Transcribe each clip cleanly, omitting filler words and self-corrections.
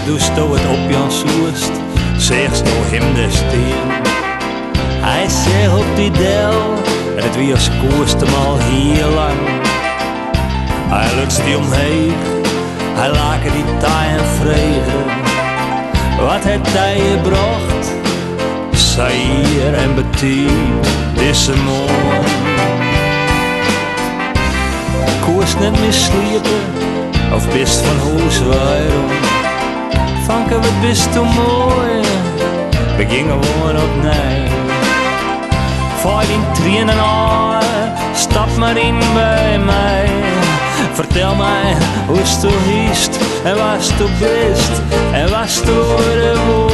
doest du het op Jan Soest, zegst du hem de steen. Hij zegt op die del, en het wie als koerst hem al heel lang. Hij lutst die omheen, hij laken die taaien vregen. Wat het taaien bracht, Saïr en Betien, deze morgen. Koerst net meer sliepen, of bist van huis waarom? Vanke, wat bist du mooi, we gingen gewoon opnieuw. Voor die trainen aan, stap maar in bij mij. Vertel mij hoe du hiest en was du bist en was du de worst.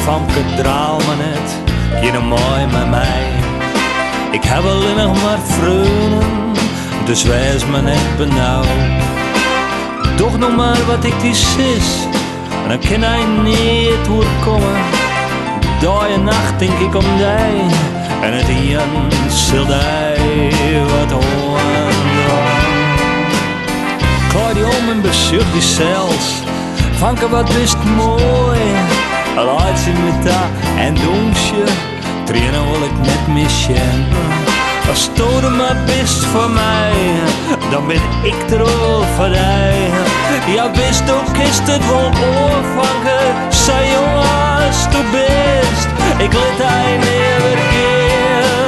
Famke, draal me net, geen mooi met mij. Ik heb alleen nog maar vrienden, dus wees me net benauwd. Doch nog maar wat ik die sis, en dan kan hij niet komen. Dag en nacht denk ik om die, en het jan zult hij wat horen. Klaar die om en bezoek die zelfs, Famke, wat bist mooi. Laat ze met dat en donsje, trainen wil ik net missen. Als du er maar bist voor mij, dan ben ik er al voor jou. Ja, bist du kist het wel oorvangen, zei jongen als du bist. Ik let hij neer verkeerd.